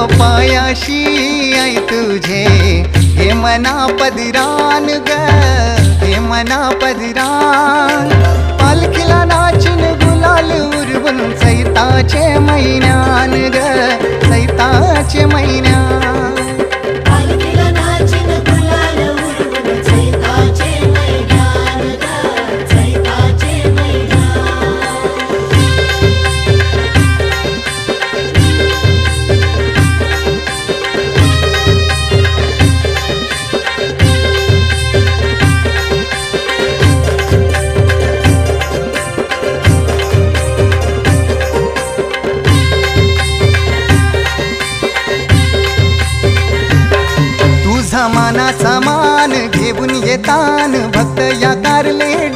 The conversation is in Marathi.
पायाशी आई तुझे हे मना पदरान ग, हे मना पदरान पालखीला नाचून गुलाल उरवून चैताचे महिन्यान ग, चैताचे महिन्यान मानाचा मान घेऊन येतान भक्त या कारले